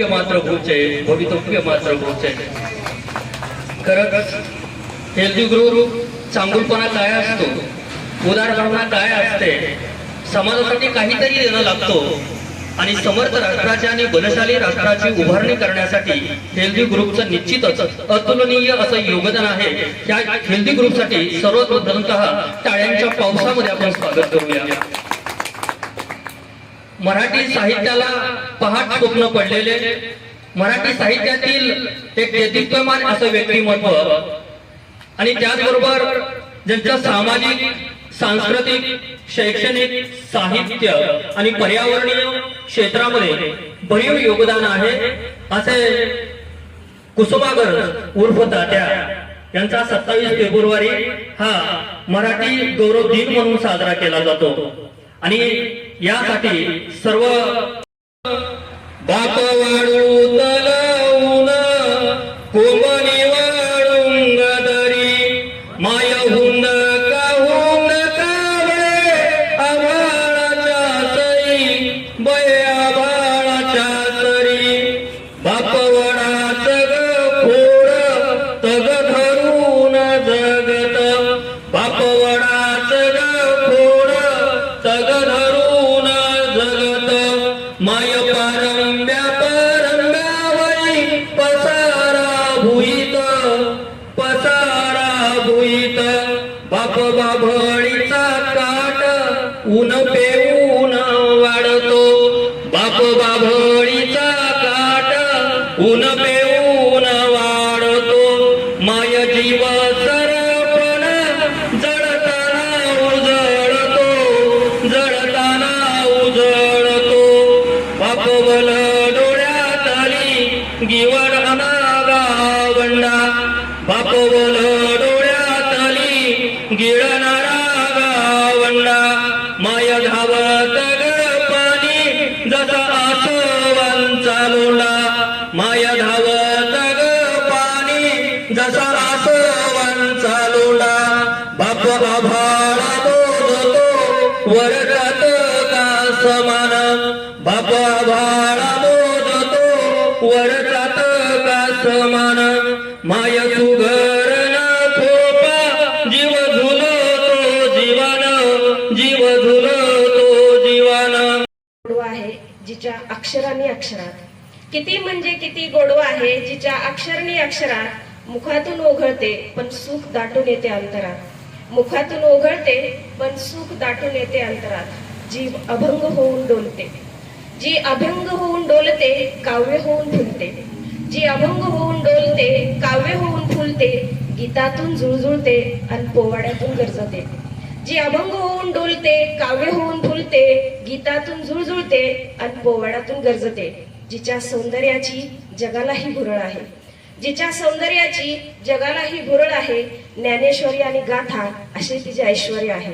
मातृभूचे भवितव्य मातृभूचे. खरंच healthy group चांगुलपणा काय असतो, उदारपणा काय असते, समाजासाठी काहीतरी देणं लागतो आणि समर्थ राष्ट्राच्या आणि बलशाली राष्ट्राची उभारणी करण्यासाठी हेल्दी ग्रुपचं निश्चितच अतुलनीय असं योगदान आहे. या हेल्दी ग्रुपसाठी सर्वप्रथमतः टाळ्यांच्या पावसामध्ये आपण स्वागत करूया. मराठी साहित्याला पहाट स्वप्न पडलेले, मराठी साहित्यातील एक देदीप्यमान असं व्यक्तिमत्व आणि त्याचबरोबर ज्यांचं सामाजिक, सांस्कृतिक, शैक्षणिक, साहित्य आणि पर्यावरणीय क्षेत्रामध्ये भरीव योगदान आहे असे कुसुमागर उर्फ तात्या यांचा 27 फेब्रुवारी हा मराठी गौरव दिन म्हणून साजरा केला जातो. आणि यासाठी सर्व बाप वाळू तलवून कोमली वाळुंग दरी माय हुंद काहुंद कावळे आभाळाच्या सई बया बाळाच्या सरी बाप वडाच फोड तग धरून जगत बाप वडाच फोड तग धरून जगत माय पारंब्या पारंब्यावरी पसारा भुईत बाप बाभळीचा काट ऊन पेऊन वाढतो बाप बाभळीचा काट ऊन पेऊन वाढतो माय जीव सरपण जळताना उजळतो जळताना उजळतो बाप बल डोळ्यातली गिवड गावंडा बाप बल डोळ्यातली गिळणारा गावंडा माय धावत पाणी जसा आसवांचा लोंडा माय धावत पाणी जसा आसवांचा लोंडा बाप आभाळा मोजतो वर जात का समान बाप आभाळा मोजतो वर जात का समान माय सुगर जीव झुलतो जीवन गोडवा आहे जिच्या अक्षरांनी अक्षरात किती म्हणजे किती गोडवा आहे जिच्या अक्षरनी अक्षरात मुखातून ओघळते पण सुख दाटून येते अंतरात मुखातून ओघळते पण सुख दाटून येते अंतरात जी अभंग होऊन डोलते जी अभंग होऊन डोलते काव्य होऊन फुलते जी अभंग होऊन डोलते काव्य होऊन फुलते गीतातून जुळजुळते आणि पोवाड्यातून गरजते जी अभंग होऊन डोलते काव्य होऊन फुलते गीतातून जुळजुळते आणि पोवाड्यातून गरजते जिच्या सौंदर्याची जगालाही भुरळ आहे जिच्या सौंदर्याची जगालाही भुरळ आहे ज्ञानेश्वरी आणि गाथा असे तिचे ऐश्वर्य आहे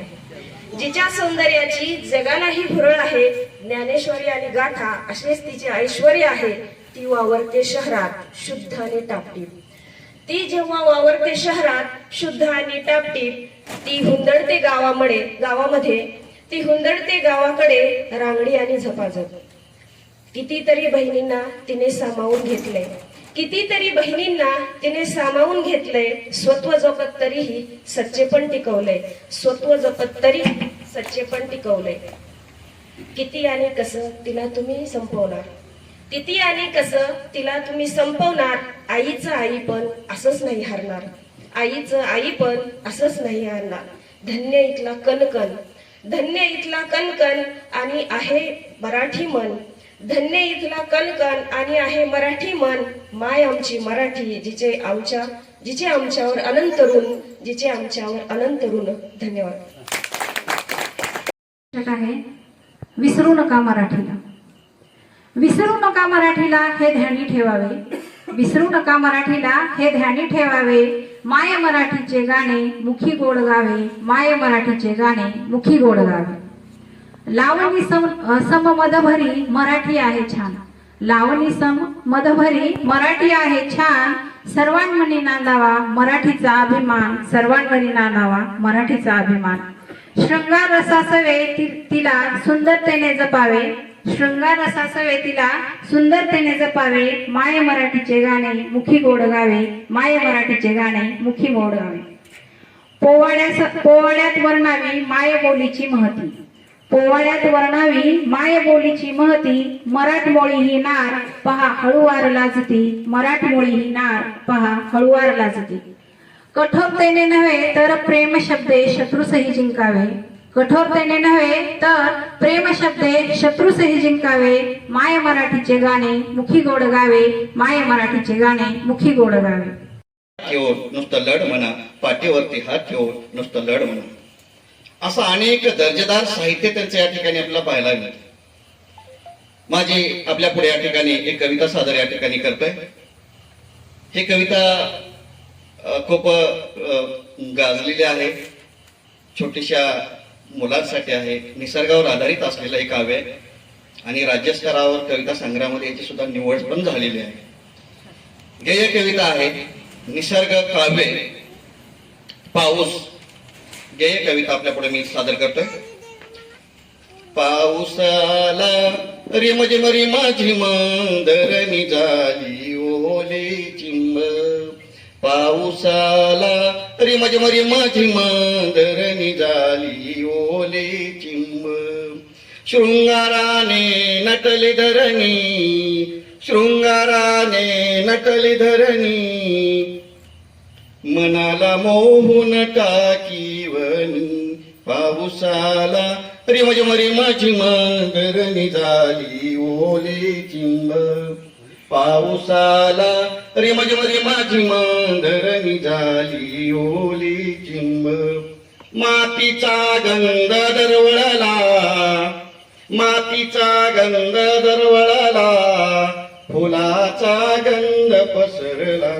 जिच्या सौंदर्याची जगालाही भुरळ आहे ज्ञानेश्वरी आणि गाथा असेच तिचे ऐश्वर्य आहे ती वावरते शहरात शुद्ध आणि टापटीप ती जेव्हा वावरते शहरात शुद्ध आणि टापटीप ती हुंदडते गावामध्ये ती हुंदडते गावाकडे रांगडी आणि झपाझप कितीतरी बहिणींना तिने सामावून घेतले कितीतरी बहिणींना तिने सामावून घेतले स्वत्व जपत तरीही सच्चेपण टिकवले स्वत्व जपत तरी सच्चेपण टिकवले किती आणि कसं तिला तुम्ही संपवणार किती आणि कसं तिला तुम्ही संपवणार आईचं आई पण असंच नाही हरणार आईचं आई पण असंच नाही हरणार धन्य इथला कणकण धन्य इथला कणकण आणि आहे मराठी मन धन्य इथला कणकण आणि आहे मराठी मन माय आमची मराठी जिचे आमच्यावर अनंत ऋण जिचे आमच्यावर अनंत ऋण. धन्यवाद. विसरू नका मराठीला विसरू नका मराठीला हे ध्यानी ठेवावे विसरू नका मराठीला हे ध्यानी ठेवावे माय मराठीचे गाणे मुखी गोड गावे माय मराठीचे गाणे मुखी गोड गावे लावणी सम मदभरी मराठी आहे छान लावणी सम मदभरी मराठी आहे छान सर्वांवरी नांदावा मराठीचा अभिमान सर्वांवरी नांदावा मराठीचा अभिमान शृंगार रसासवे तिला सुंदरतेने जपावे शृंगार रसासवे तिला सुंदरतेने जपावे, माय मराठीचे गाणे मुखी गोड गावे, माय मराठीचे गाणे मुखी गोड गावे. पोवाड्यात वर्णावी माय बोलीची महती, पोवाड्यात वर्णावी माय बोलीची महती, मराठमोळी ही नार पहा हळूवार लाजती, मराठमोळी ही नार पहा हळूवार लाजती. कठोरतेने नव्हे तर प्रेम शब्दे शत्रूसही जिंकावे, कठोरतेने नव्हे तर प्रेम शब्दे शत्रूसही जिंकावे, माय मराठीचे गाणे मुखी गोड गावे, माय मराठीचे गाणे मुखी गोड गावे. ठेवून नुसतं लढ म्हणा, पाठीवरती हात ठेवून नुसतं लढ म्हणा, असं अनेक दर्जेदार साहित्य त्यांचं या ठिकाणी आपल्याला पाहायला मिळतं. माझी आपल्या पुढे या ठिकाणी एक कविता सादर या ठिकाणी करतोय. ही कविता खूप गाजलेली आहे, छोट्याशा मुलांसाठी आहे, निसर्गावर आधारित असलेलं एक काव्य आहे आणि राज्यस्तरावर कविता संग्रहामध्ये याची सुद्धा निवड पण झालेली आहे. गेय कविता आहे निसर्ग काव्य पाऊस. गेय कविता आपल्या पुढे मी सादर करतोय. पाऊसाला रिम झिम रिम झिम धरणी झाली ओले चिंब, पाऊसाला रिम झिम रिम झिम धरणी झाली ओले चिंब, शृंगाराने नटली धरणी, शृंगाराने नटली धरणी, मनाला मोहून टाकीवनी, पाऊसाला रिम झिम रिम झिम धरणी झाली ओले चिंब, पाऊसाला रिम झिम रिम झिम धरणी झाली ओले चिंब, मातीचा गंध दरवळला, मातीचा गंध दरवळला, फुलाचा गंध पसरला,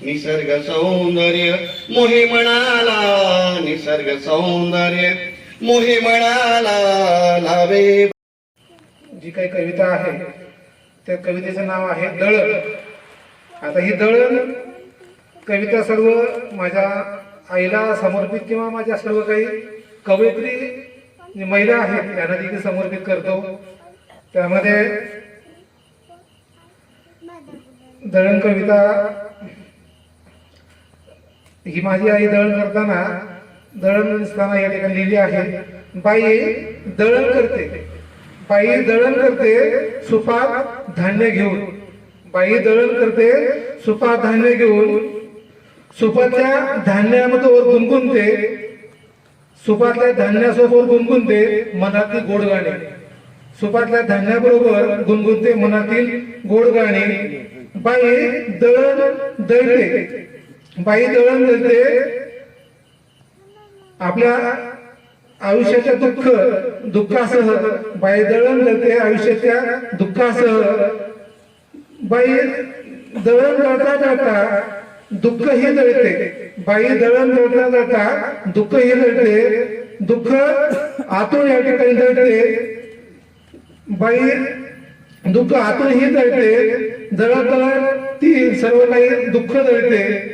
निसर्ग सौंदर्य मोहे म्हणाला, निसर्ग सौंदर्य मोहे म्हणाला, लावे. जी काही कविता आहे त्या कवितेचं नाव आहे दळण. आता ही दळण कविता सर्व माझ्या आईला समर्पित किंवा माझ्या सर्व काही कवयित्री महिला आहेत त्यांना देखील समर्पित करतो. त्यामध्ये दळण कविता ही माझी आई दळण करताना दळण नसताना या ठिकाणी लिहिली आहे. बाई दळण करते, बाई दळण करते सुपात धान्य घेऊन, बाई दळण करते सुपात धान्य घेऊन, सुपातल्या धान्यामध्ये गुणगुणते, सुपातल्या धान्यासोबत गुणगुणते मनातील गोड गाणे, सुपातल्या धान्याबरोबर गुणगुणते मनातील गोड गाणे. बाई दळण दळते, बाई दळण दळते आपल्या आयुष्याच्या दुःखासह, बाई दळण दळते आयुष्याच्या दुःखासह. बाई दळण दळता दळता दुःख ही दळते, बाई दळण दळता दळता दुःख ही दळते, दुःख आतून या ठिकाणी दळते, बाई दुःख आतून ही दळते, दळत दळत ती सर्व काही दुःख दळते.